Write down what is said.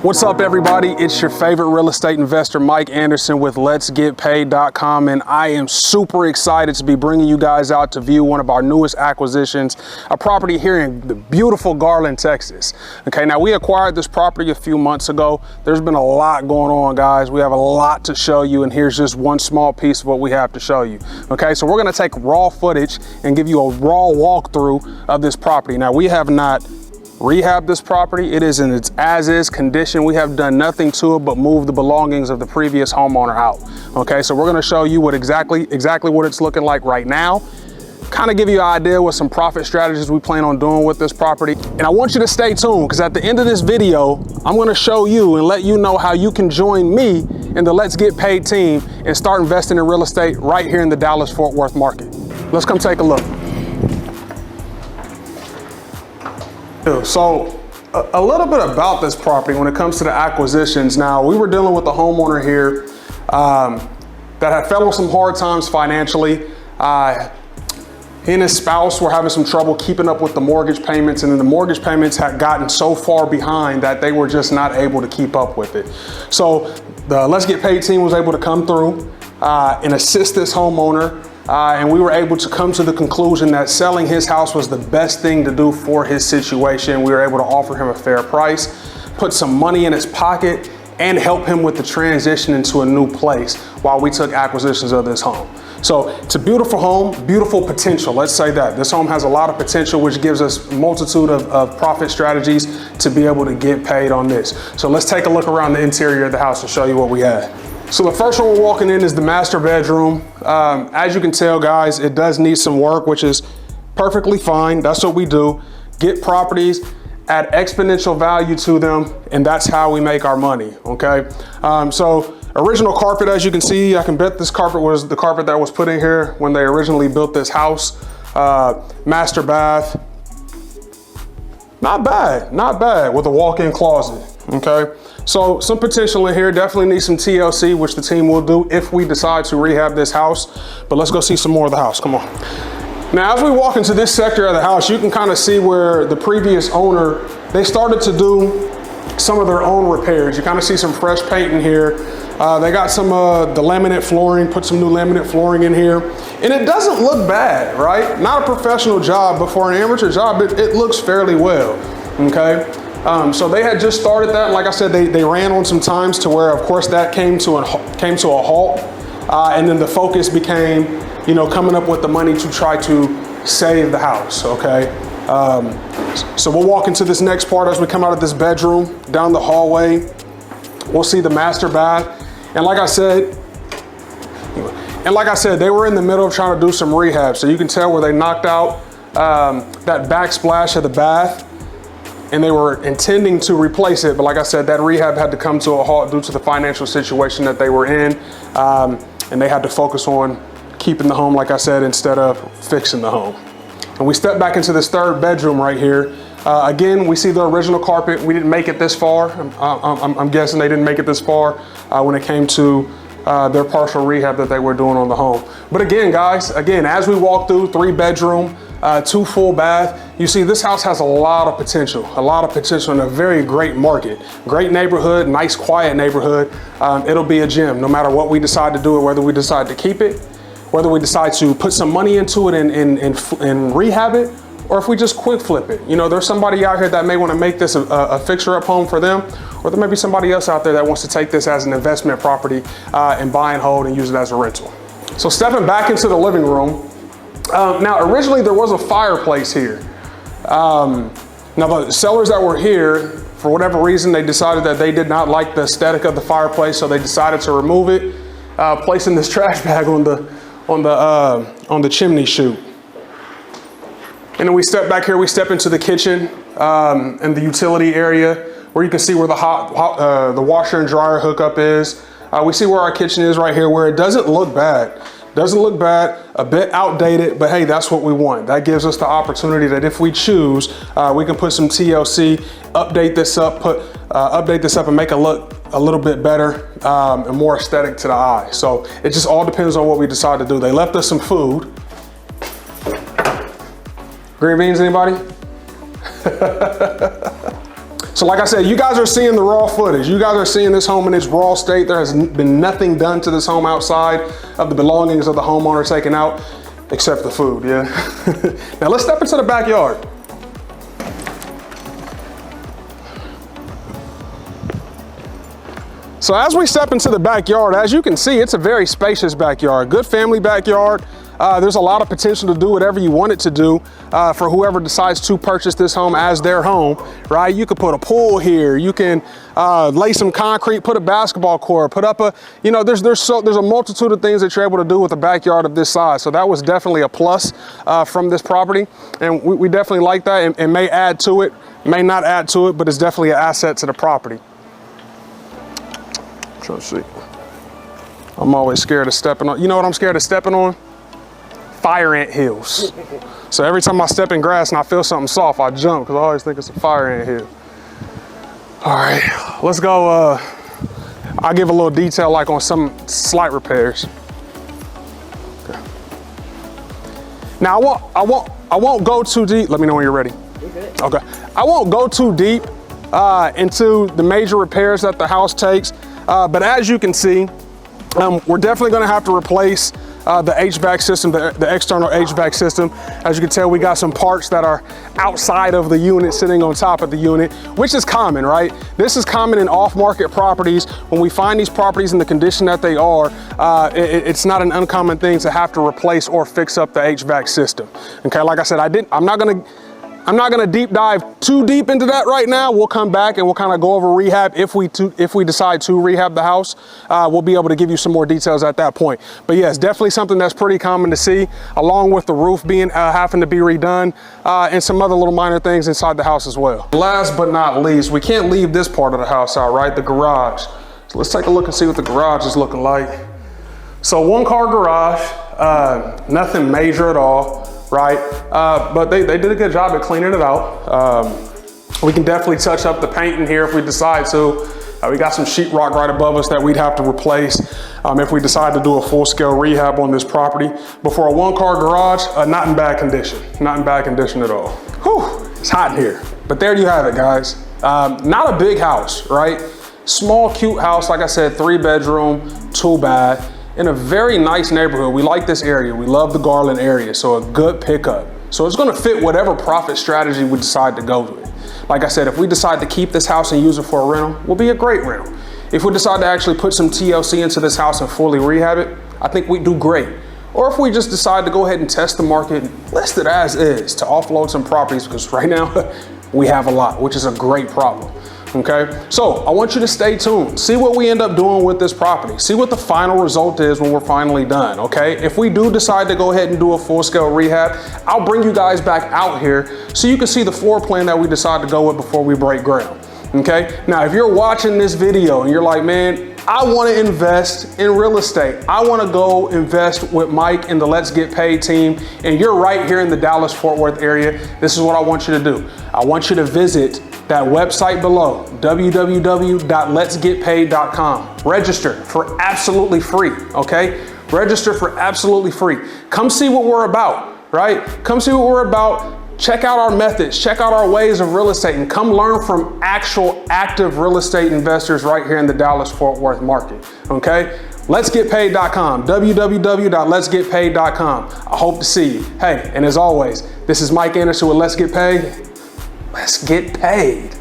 What's up, everybody? It's your favorite real estate investor, Mike Anderson with letsgetpaid.com, and I am super excited to be bringing you guys out to view one of our newest acquisitions, a property here in the beautiful Garland, Texas. Okay, now we acquired this property a few months ago. There's been a lot going on, guys. We have a lot to show you, and here's just one small piece of what we have to show you. Okay, so we're gonna take raw footage and give you a raw walkthrough of this property. Now, we have not rehab this property. It is in its as-is condition. We have done nothing to it but move the belongings of the previous homeowner out. Okay, so we're gonna show you what exactly what it's looking like right now, kind of give you an idea what some profit strategies we plan on doing with this property. And I want you to stay tuned, because at the end of this video, I'm gonna show you and let you know how you can join me in the Let's Get Paid team and start investing in real estate right here in the Dallas-Fort Worth market. Let's come take a look. So a little bit about this property when it comes to the acquisitions. Now, we were dealing with a homeowner here that had fell on some hard times financially. He and his spouse were having some trouble keeping up with the mortgage payments, and then the mortgage payments had gotten so far behind that they were just not able to keep up with it. So the Let's Get Paid team was able to come through and assist this homeowner. And we were able to come to the conclusion that selling his house was the best thing to do for his situation. We were able to offer him a fair price, put some money in his pocket, and help him with the transition into a new place while we took acquisitions of this home. So it's a beautiful home, beautiful potential, let's say that. This home has a lot of potential, which gives us a multitude of profit strategies to be able to get paid on this. So let's take a look around the interior of the house and show you what we have. So the first one we're walking in is the master bedroom. As you can tell, guys, it does need some work, which is perfectly fine. That's what we do. Get properties, add exponential value to them, and that's how we make our money, okay? So original carpet, as you can see, I can bet this carpet was the carpet that was put in here when they originally built this house. Master bath, not bad, with a walk-in closet, okay? So some potential in here, definitely need some TLC, which the team will do if we decide to rehab this house. But let's go see some more of the house, come on. Now, as we walk into this sector of the house, you can kind of see where the previous owner, they started to do some of their own repairs. You kind of see some fresh paint in here. They got some the laminate flooring, put some new laminate flooring in here. And it doesn't look bad, right? Not a professional job, but for an amateur job, it looks fairly well, okay? So they had just started that. And like I said, they ran on some times to where, of course, that came to a halt. And then the focus became, you know, coming up with the money to try to save the house, okay? So we'll walk into this next part as we come out of this bedroom, down the hallway. We'll see the master bath. And like I said, they were in the middle of trying to do some rehab. So you can tell where they knocked out that backsplash of the bath, and they were intending to replace it. But like I said, that rehab had to come to a halt due to the financial situation that they were in. And they had to focus on keeping the home, like I said, instead of fixing the home. And we step back into this third bedroom right here. Again, we see the original carpet. We didn't make it this far. I'm guessing they didn't make it this far when it came to their partial rehab that they were doing on the home. But again, guys, as we walk through, 3-bedroom, 2 full bath, you see this house has a lot of potential in a very great market, great neighborhood, nice, quiet neighborhood. It'll be a gem no matter what we decide to do, or whether we decide to keep it, whether we decide to put some money into it and rehab it, or if we just quick flip it. You know, there's somebody out here that may want to make this a fixer-up home for them, or there may be somebody else out there that wants to take this as an investment property and buy and hold and use it as a rental. So stepping back into the living room, now originally there was a fireplace here. Now the sellers that were here, for whatever reason, they decided that they did not like the aesthetic of the fireplace, so they decided to remove it, placing this trash bag on the chimney chute. And then we step back here, we step into the kitchen and the utility area, where you can see where the washer and dryer hookup is. We see where our kitchen is right here, where it doesn't look bad. A bit outdated, but hey, that's what we want. That gives us the opportunity that if we choose, we can put some TLC, update this up and make it look a little bit better and more aesthetic to the eye. So it just all depends on what we decide to do. They left us some food. Green beans, anybody? So like I said, you guys are seeing the raw footage. You guys are seeing this home in its raw state. There has been nothing done to this home outside of the belongings of the homeowner taken out, except the food, yeah. Now let's step into the backyard. So as we step into the backyard, as you can see, it's a very spacious backyard, good family backyard. There's a lot of potential to do whatever you want it to do for whoever decides to purchase this home as their home, right? You could put a pool here. You can lay some concrete, put a basketball court, put up a, you know, there's a multitude of things that you're able to do with a backyard of this size. So that was definitely a plus from this property. And we definitely like that and may add to it, may not add to it, but it's definitely an asset to the property. Let's see. I'm always scared of stepping on, you know what I'm scared of stepping on? Fire ant hills. So every time I step in grass and I feel something soft, I jump because I always think it's a fire ant hill. All right, let's go. I'll give a little detail like on some slight repairs. Okay. Now I won't go too deep. Let me know when you're ready. Okay. I won't go too deep into the major repairs that the house takes. But as you can see, we're definitely gonna have to replace the HVAC system, the external HVAC system. As you can tell, we got some parts that are outside of the unit sitting on top of the unit, which is common, right? This is common in off-market properties. When we find these properties in the condition that they are, it's not an uncommon thing to have to replace or fix up the HVAC system. Okay, like I said, I'm not gonna deep dive too deep into that right now. We'll come back and we'll kind of go over rehab if we decide to rehab the house. We'll be able to give you some more details at that point. But yes, definitely something that's pretty common to see, along with the roof being having to be redone and some other little minor things inside the house as well. Last but not least, we can't leave this part of the house out, right? The garage. So let's take a look and see what the garage is looking like. So 1-car garage, nothing major at all. Right, but they did a good job at cleaning it out. We can definitely touch up the paint in here if we decide to. We got some sheetrock right above us that we'd have to replace if we decide to do a full-scale rehab on this property. But for a 1-car garage, not in bad condition. Not in bad condition at all. Whew, it's hot in here. But there you have it, guys. Not a big house, right? Small, cute house, like I said, 3-bedroom, 2-bath. In a very nice neighborhood. We like this area. We love the Garland area, so a good pickup. So it's gonna fit whatever profit strategy we decide to go with. Like I said, if we decide to keep this house and use it for a rental, will be a great rental. If we decide to actually put some TLC into this house and fully rehab it, I think we do great. Or if we just decide to go ahead and test the market, list it as is to offload some properties, because right now we have a lot, which is a great problem. Okay, so I want you to stay tuned. See what we end up doing with this property. See what the final result is when we're finally done, okay? If we do decide to go ahead and do a full-scale rehab, I'll bring you guys back out here so you can see the floor plan that we decide to go with before we break ground, okay? Now, if you're watching this video and you're like, man, I want to invest in real estate. I want to go invest with Mike and the Let's Get Paid team, and you're right here in the Dallas-Fort Worth area. This is what I want you to do. I want you to visit that website below, www.letsgetpaid.com. Register for absolutely free, okay? Register for absolutely free. Come see what we're about, right? Come see what we're about. Check out our methods, check out our ways of real estate, and come learn from actual active real estate investors right here in the Dallas-Fort Worth market, okay? Letsgetpaid.com, www.letsgetpaid.com. I hope to see you. Hey, and as always, this is Mike Anderson with Let's Get Paid. Let's get paid.